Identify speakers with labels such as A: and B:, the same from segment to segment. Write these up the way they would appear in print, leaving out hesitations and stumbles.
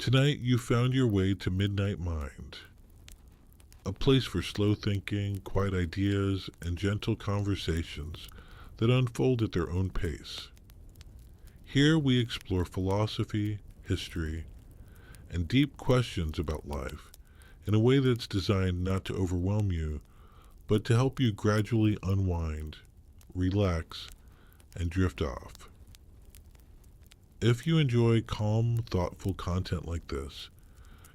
A: Tonight you found your way to Midnight Mind, a place for slow thinking, quiet ideas, and gentle conversations that unfold at their own pace. Here we explore philosophy, history, and deep questions about life in a way that's designed not to overwhelm you, but to help you gradually unwind, relax, and drift off. If you enjoy calm, thoughtful content like this,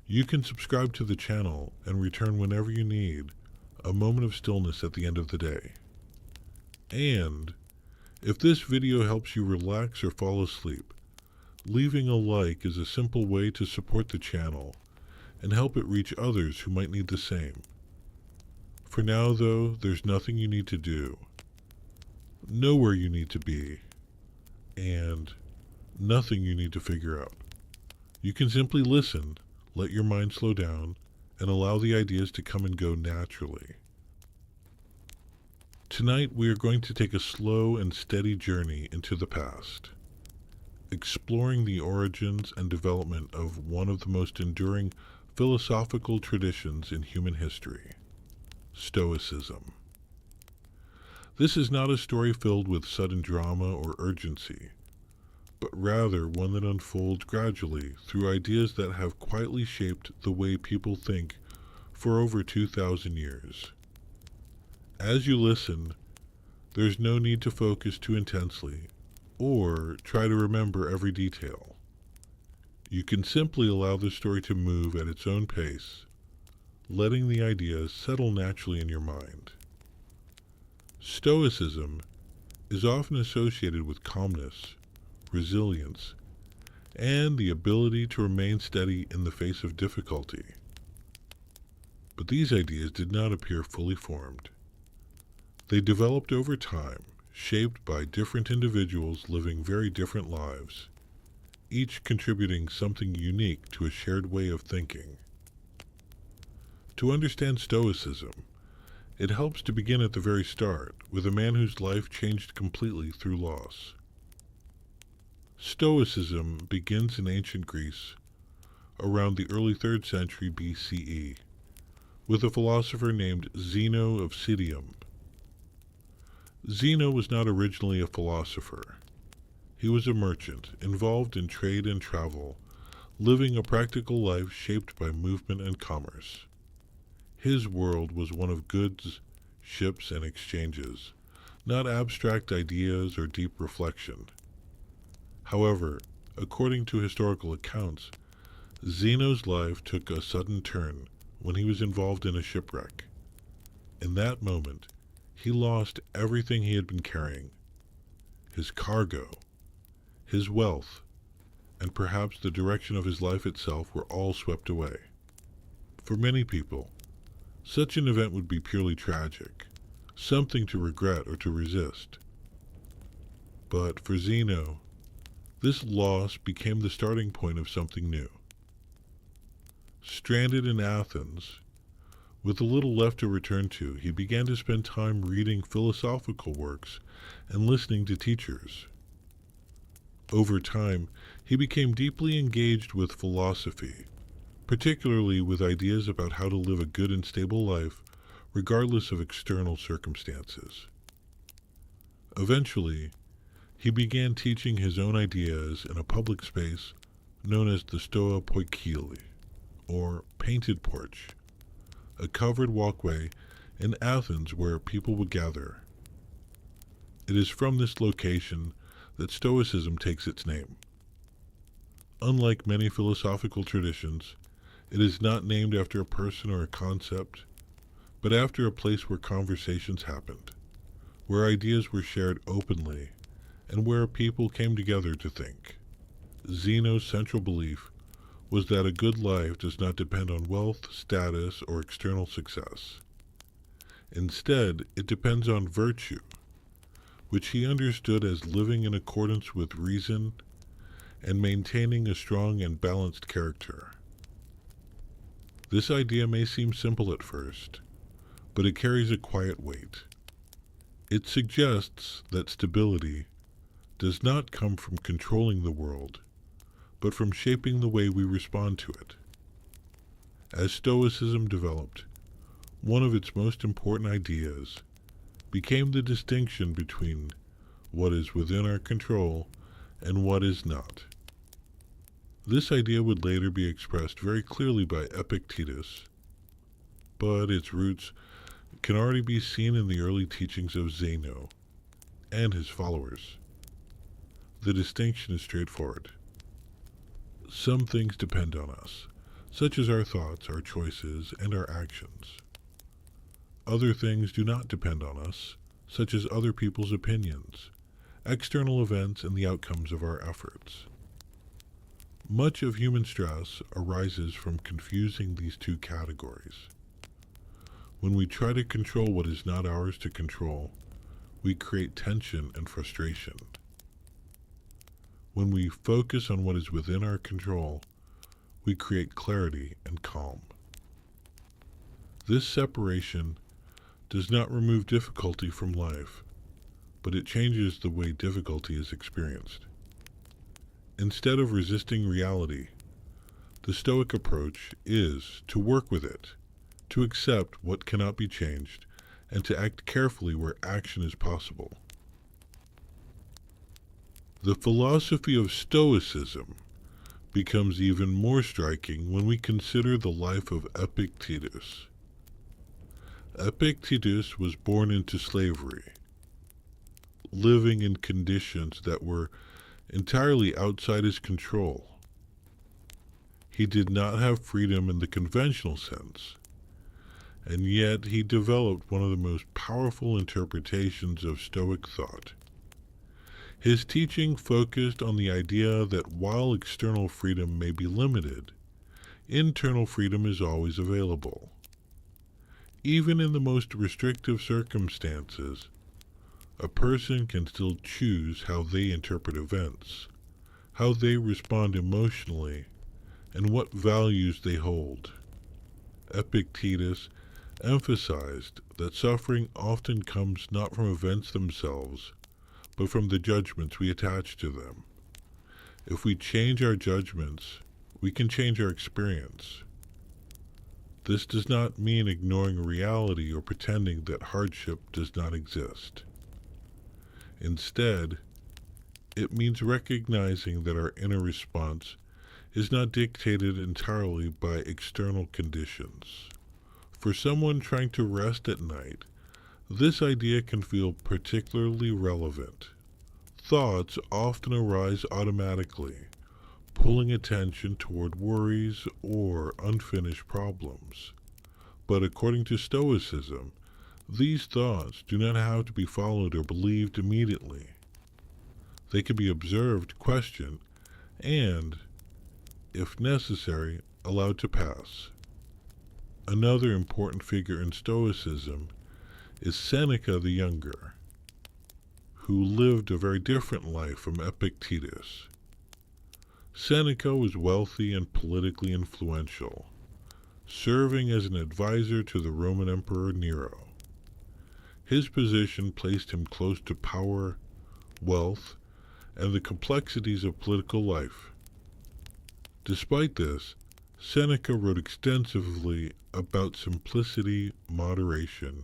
A: you can subscribe to the channel and return whenever you need a moment of stillness at the end of the day. And if this video helps you relax or fall asleep, leaving a like is a simple way to support the channel and help it reach others who might need the same. For now, though, there's nothing you need to do, nowhere you need to be, and nothing you need to figure out. You can simply listen, let your mind slow down, and allow the ideas to come and go naturally. Tonight we are going to take a slow and steady journey into the past, exploring the origins and development of one of the most enduring philosophical traditions in human history, Stoicism. This is not a story filled with sudden drama or urgency, but rather one that unfolds gradually through ideas that have quietly shaped the way people think for over 2,000 years. As you listen, there's no need to focus too intensely or try to remember every detail. You can simply allow the story to move at its own pace, letting the ideas settle naturally in your mind. Stoicism is often associated with calmness, resilience, and the ability to remain steady in the face of difficulty. But these ideas did not appear fully formed. They developed over time, shaped by different individuals living very different lives, each contributing something unique to a shared way of thinking. To understand Stoicism, it helps to begin at the very start with a man whose life changed completely through loss. Stoicism begins in ancient Greece around the early 3rd century BCE with a philosopher named Zeno of Citium. Zeno was not originally a philosopher. He was a merchant involved in trade and travel, living a practical life shaped by movement and commerce. His world was one of goods, ships, and exchanges, not abstract ideas or deep reflection. However, according to historical accounts, Zeno's life took a sudden turn when he was involved in a shipwreck. In that moment, he lost everything he had been carrying: his cargo, his wealth, and perhaps the direction of his life itself were all swept away. For many people, such an event would be purely tragic, something to regret or to resist. But for Zeno, this loss became the starting point of something new. Stranded in Athens, with a little left to return to, he began to spend time reading philosophical works and listening to teachers. Over time, he became deeply engaged with philosophy, particularly with ideas about how to live a good and stable life regardless of external circumstances. Eventually, he began teaching his own ideas in a public space known as the Stoa Poikile, or painted porch, a covered walkway in Athens where people would gather. It is from this location that Stoicism takes its name. Unlike many philosophical traditions, it is not named after a person or a concept, but after a place where conversations happened, where ideas were shared openly, and where people came together to think. Zeno's central belief was that a good life does not depend on wealth, status, or external success. Instead, it depends on virtue, which he understood as living in accordance with reason and maintaining a strong and balanced character. This idea may seem simple at first, but it carries a quiet weight. It suggests that stability does not come from controlling the world, but from shaping the way we respond to it. As Stoicism developed, one of its most important ideas became the distinction between what is within our control and what is not. This idea would later be expressed very clearly by Epictetus, but its roots can already be seen in the early teachings of Zeno and his followers. The distinction is straightforward. Some things depend on us, such as our thoughts, our choices, and our actions. Other things do not depend on us, such as other people's opinions, external events, and the outcomes of our efforts. Much of human stress arises from confusing these two categories. When we try to control what is not ours to control, we create tension and frustration. When we focus on what is within our control, we create clarity and calm. This separation does not remove difficulty from life, but it changes the way difficulty is experienced. Instead of resisting reality, the Stoic approach is to work with it, to accept what cannot be changed, and to act carefully where action is possible. The philosophy of Stoicism becomes even more striking when we consider the life of Epictetus. Epictetus was born into slavery, living in conditions that were entirely outside his control. He did not have freedom in the conventional sense, and yet he developed one of the most powerful interpretations of Stoic thought. His teaching focused on the idea that while external freedom may be limited, internal freedom is always available. Even in the most restrictive circumstances, a person can still choose how they interpret events, how they respond emotionally, and what values they hold. Epictetus emphasized that suffering often comes not from events themselves, but from the judgments we attach to them. If we change our judgments, we can change our experience. This does not mean ignoring reality or pretending that hardship does not exist. Instead, it means recognizing that our inner response is not dictated entirely by external conditions. For someone trying to rest at night, this idea can feel particularly relevant. Thoughts often arise automatically, pulling attention toward worries or unfinished problems. But according to Stoicism, these thoughts do not have to be followed or believed immediately. They can be observed, questioned, and, if necessary, allowed to pass. Another important figure in Stoicism is Seneca the Younger, who lived a very different life from Epictetus. Seneca was wealthy and politically influential, serving as an advisor to the Roman Emperor Nero. His position placed him close to power, wealth, and the complexities of political life. Despite this, Seneca wrote extensively about simplicity, moderation,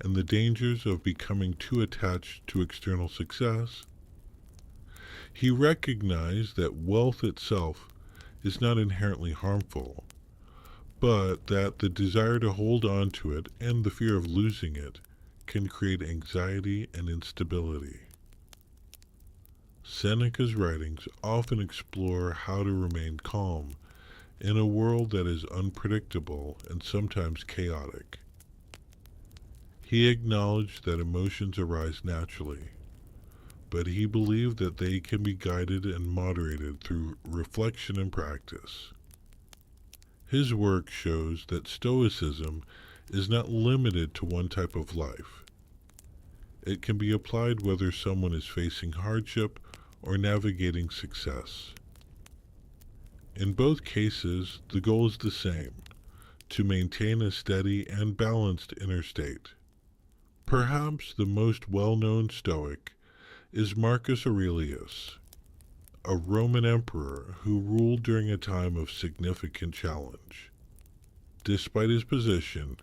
A: and the dangers of becoming too attached to external success. He recognized that wealth itself is not inherently harmful, but that the desire to hold on to it and the fear of losing it can create anxiety and instability. Seneca's writings often explore how to remain calm in a world that is unpredictable and sometimes chaotic. He acknowledged that emotions arise naturally, but he believed that they can be guided and moderated through reflection and practice. His work shows that Stoicism is not limited to one type of life. It can be applied whether someone is facing hardship or navigating success. In both cases, the goal is the same: to maintain a steady and balanced inner state. Perhaps the most well-known Stoic is Marcus Aurelius, a Roman emperor who ruled during a time of significant challenge. Despite his position,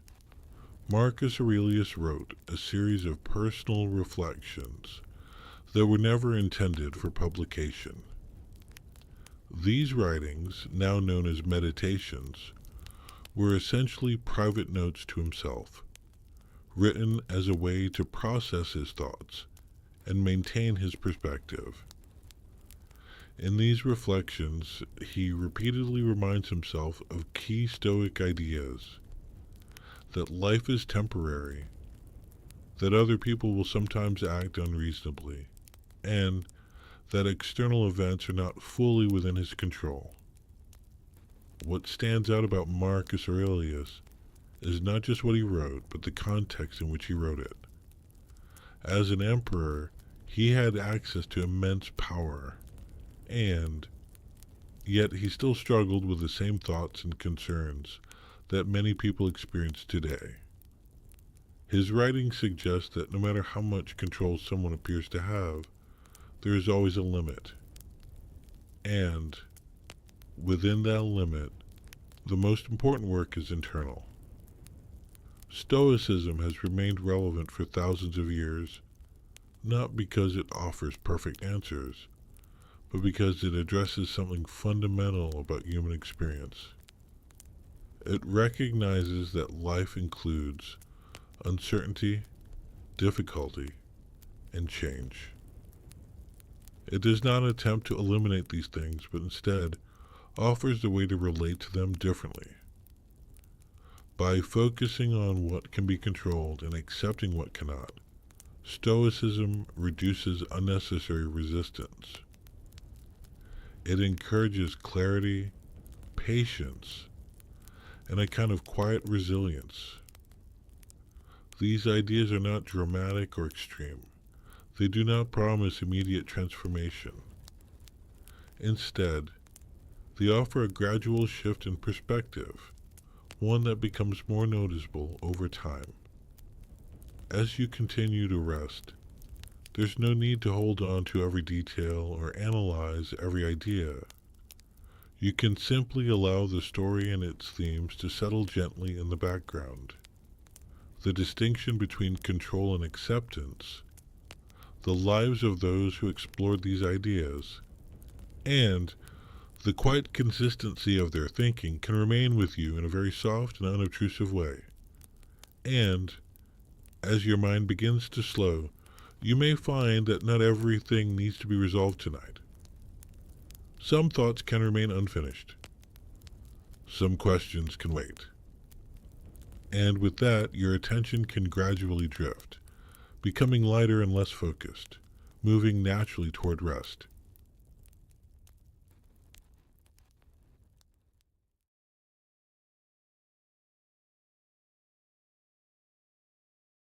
A: Marcus Aurelius wrote a series of personal reflections that were never intended for publication. These writings, now known as meditations, were essentially private notes to himself, written as a way to process his thoughts and maintain his perspective. In these reflections, he repeatedly reminds himself of key Stoic ideas: that life is temporary, that other people will sometimes act unreasonably, and that external events are not fully within his control. What stands out about Marcus Aurelius is not just what he wrote, but the context in which he wrote it. As an emperor, he had access to immense power, and yet he still struggled with the same thoughts and concerns that many people experience today. His writing suggests that no matter how much control someone appears to have, there is always a limit. And within that limit, the most important work is internal. Stoicism has remained relevant for thousands of years, not because it offers perfect answers, but because it addresses something fundamental about human experience. It recognizes that life includes uncertainty, difficulty, and change. It does not attempt to eliminate these things, but instead offers a way to relate to them differently. By focusing on what can be controlled and accepting what cannot, Stoicism reduces unnecessary resistance. It encourages clarity, patience, and a kind of quiet resilience. These ideas are not dramatic or extreme. They do not promise immediate transformation. Instead, they offer a gradual shift in perspective, one that becomes more noticeable over time. As you continue to rest, there's no need to hold on to every detail or analyze every idea. You can simply allow the story and its themes to settle gently in the background. The distinction between control and acceptance, the lives of those who explored these ideas, and the quiet consistency of their thinking can remain with you in a very soft and unobtrusive way. And as your mind begins to slow, you may find that not everything needs to be resolved tonight. Some thoughts can remain unfinished. Some questions can wait. And with that, your attention can gradually drift, becoming lighter and less focused, moving naturally toward rest.